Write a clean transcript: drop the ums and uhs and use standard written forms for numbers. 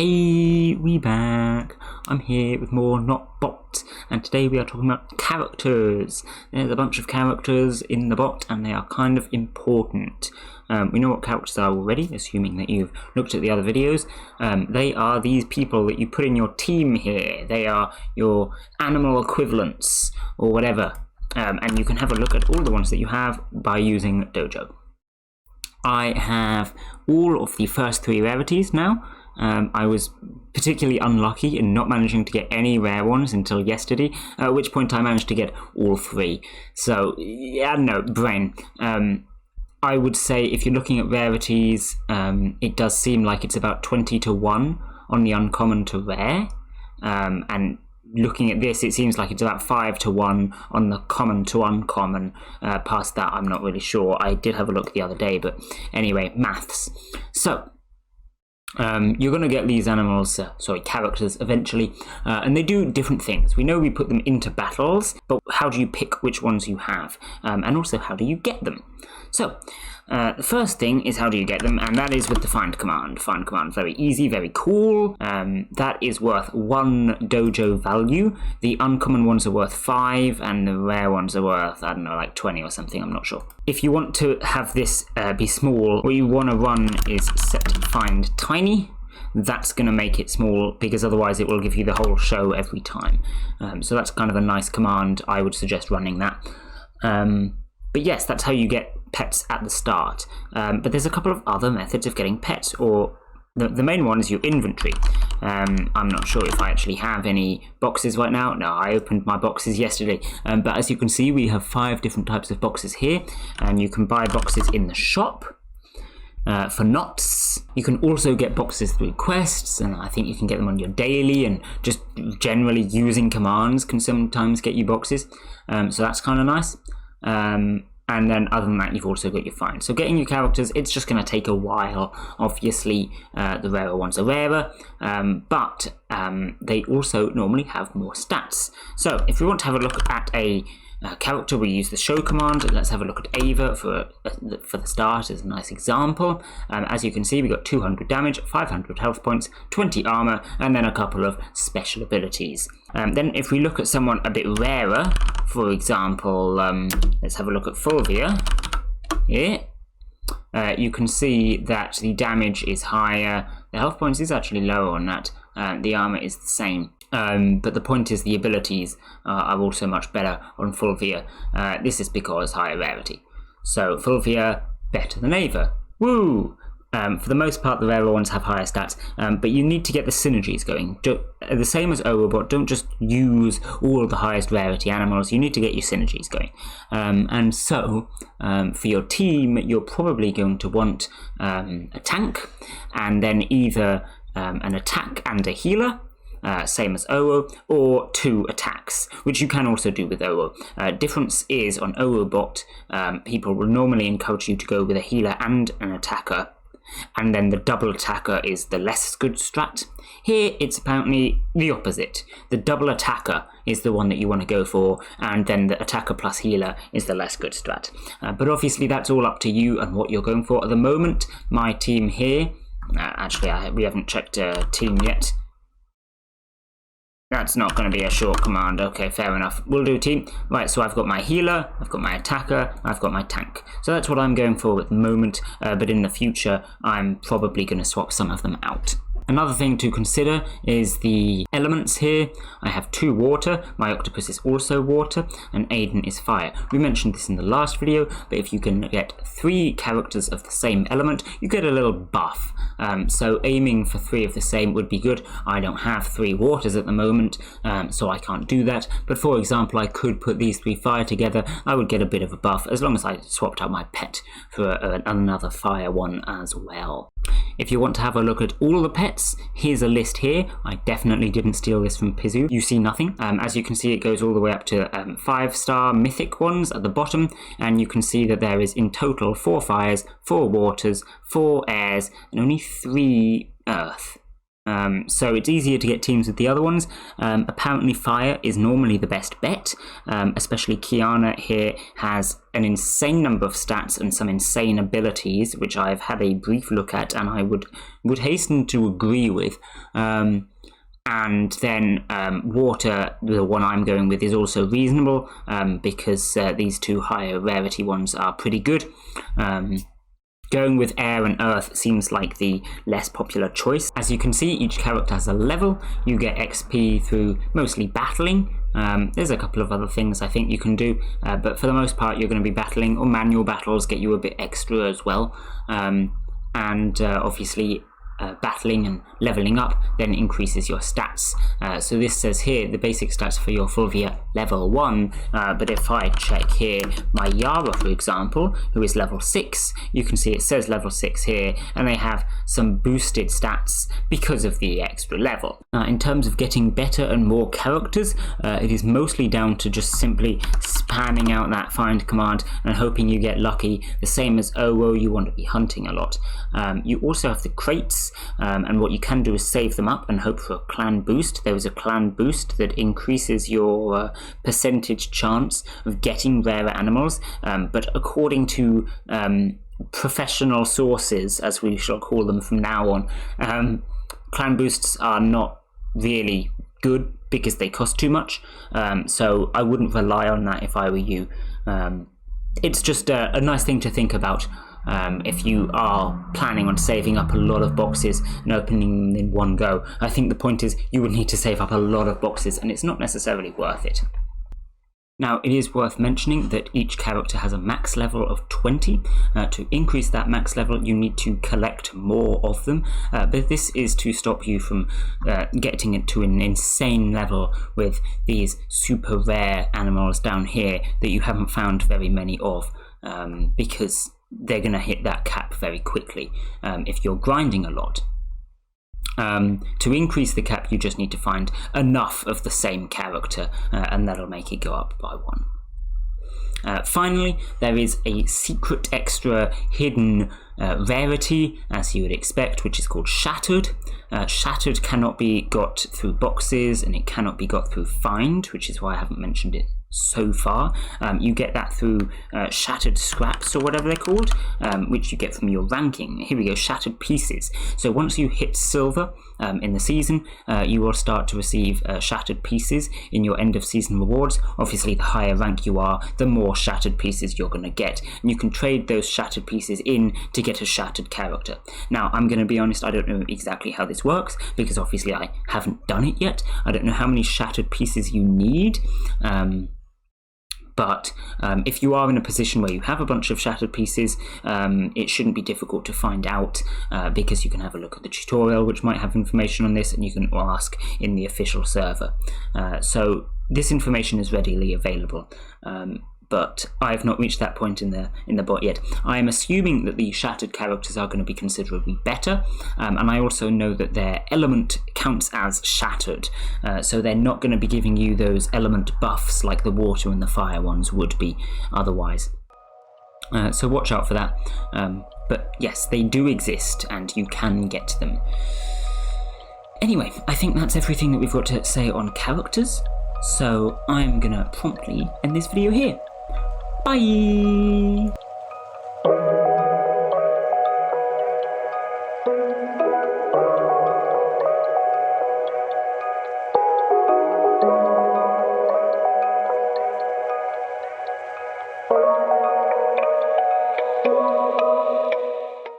Hey, we back. I'm here with more Not Bot, and today we are talking about characters. There's a bunch of characters in the bot, and they are kind of important. We know what characters are already, assuming that you've looked at the other videos. They are these people that you put in your team here. They are your animal equivalents, or whatever. And you can have a look at all the ones that you have by using Dojo. I have all of the first 3 rarities now. I was particularly unlucky in not managing to get any rare ones until yesterday, at which point I managed to get all 3. So, yeah, no, brain. I would say if you're looking at rarities, it does seem like it's about 20-1 on the uncommon to rare. And looking at this, it seems like it's about 5-1 on the common to uncommon. Past that, I'm not really sure. I did have a look the other day, but anyway, maths. So, you're going to get these characters eventually, and they do different things. We know we put them into battles, but how do you pick which ones you have? And also, how do you get them? So, the first thing is how do you get them, and that is with the find command. Find command, very easy, very cool. That is worth 1 dojo value. The uncommon ones are worth 5, and the rare ones are worth, I don't know, like 20 or something, I'm not sure. If you want to have this be small, what you want to run is set find tiny. That's going to make it small, because otherwise it will give you the whole show every time. So that's kind of a nice command. I would suggest running that. But yes, that's how you get pets at the start. But there's a couple of other methods of getting pets, or the main one is your inventory. I'm not sure if I actually have any boxes right now. No, I opened my boxes yesterday. But as you can see, we have 5 different types of boxes here, and you can buy boxes in the shop for knots. You can also get boxes through quests, and I think you can get them on your daily, and just generally using commands can sometimes get you boxes. So that's kind of nice. And then other than that, you've also got your find. So getting your characters, it's just going to take a while. Obviously, the rarer ones are rarer, but they also normally have more stats. So if we want to have a look at a character, we use the show command. Let's have a look at Ava for the start as a nice example. As you can see, we got 200 damage, 500 health points, 20 armor, and then a couple of special abilities. Then if we look at someone a bit rarer, for example, let's have a look at Fulvia here. You can see that the damage is higher, the health points is actually lower on that, the armor is the same. But the point is the abilities are also much better on Fulvia. This is because higher rarity. So Fulvia better than Ava. Woo! For the most part, the rarer ones have higher stats, but you need to get the synergies going. The same as Orobot, don't just use all the highest rarity animals, you need to get your synergies going. And so, for your team, you're probably going to want a tank, and then either an attack and a healer, same as Owo, or 2 attacks, which you can also do with Owo. Difference is on Orobot, people will normally encourage you to go with a healer and an attacker, and then the double attacker is the less good strat. Here it's apparently the opposite. The double attacker is the one that you want to go for, and then the attacker plus healer is the less good strat. But obviously that's all up to you and what you're going for. At the moment, my team here, we haven't checked team yet. That's not going to be a short command. Okay, fair enough. We'll do team. Right, so I've got my healer, I've got my attacker, I've got my tank. So that's what I'm going for at the moment, but in the future, I'm probably going to swap some of them out. Another thing to consider is the elements here. I have 2 water, my octopus is also water, and Aiden is fire. We mentioned this in the last video, but if you can get 3 characters of the same element, you get a little buff. So aiming for 3 of the same would be good. I don't have 3 waters at the moment, so I can't do that. But for example, I could put these 3 fire together. I would get a bit of a buff, as long as I swapped out my pet for another fire one as well. If you want to have a look at all the pets, here's a list here. I definitely didn't steal this from Pizu. You see nothing. As you can see, it goes all the way up to 5-star mythic ones at the bottom, and you can see that there is in total 4 fires, 4 waters, 4 airs, and only 3 earth. So it's easier to get teams with the other ones. Apparently Fire is normally the best bet, especially Kiana here has an insane number of stats and some insane abilities, which I've had a brief look at and I would hasten to agree with. And then Water, the one I'm going with, is also reasonable because these two higher rarity ones are pretty good. Going with Air and Earth seems like the less popular choice. As you can see, each character has a level. You get XP through mostly battling. There's a couple of other things I think you can do, but for the most part you're going to be battling, or manual battles get you a bit extra as well. Obviously battling and leveling up then increases your stats. So this says here the basic stats for your Fulvia level 1, but if I check here my Yara, for example, who is level 6, you can see it says level 6 here, and they have some boosted stats because of the extra level. In terms of getting better and more characters, it is mostly down to just simply spamming out that find command and hoping you get lucky, the same as OWO. You want to be hunting a lot. You also have the crates, and what you can do is save them up and hope for a clan boost. There is a clan boost that increases your percentage chance of getting rarer animals, but according to professional sources, as we shall call them from now on, clan boosts are not really good because they cost too much, so I wouldn't rely on that if I were you. It's just a nice thing to think about if you are planning on saving up a lot of boxes and opening them in one go. I think the point is you would need to save up a lot of boxes, and it's not necessarily worth it. Now, it is worth mentioning that each character has a max level of 20. To increase that max level, you need to collect more of them, but this is to stop you from getting it to an insane level with these super rare animals down here that you haven't found very many of, because they're going to hit that cap very quickly if you're grinding a lot. To increase the cap, you just need to find enough of the same character, and that'll make it go up by 1. Finally, there is a secret extra hidden rarity, as you would expect, which is called Shattered. Shattered cannot be got through boxes, and it cannot be got through Find, which is why I haven't mentioned it so far. You get that through Shattered Scraps, or whatever they're called, which you get from your ranking. Here we go, Shattered Pieces. So once you hit Silver in the season, you will start to receive Shattered Pieces in your end of season rewards. Obviously, the higher rank you are, the more Shattered Pieces you're going to get, and you can trade those Shattered Pieces in to get a Shattered character. Now, I'm going to be honest, I don't know exactly how this works, because obviously I haven't done it yet. I don't know how many Shattered Pieces you need, but if you are in a position where you have a bunch of Shattered Pieces, it shouldn't be difficult to find out, because you can have a look at the tutorial, which might have information on this, and you can ask in the official server. So this information is readily available, but I have not reached that point in the bot yet. I am assuming that the Shattered characters are going to be considerably better, and I also know that their element counts as Shattered, so they're not going to be giving you those element buffs like the Water and the Fire ones would be otherwise. So watch out for that. But yes, they do exist, and you can get them. Anyway, I think that's everything that we've got to say on characters, so I'm going to promptly end this video here. Bye!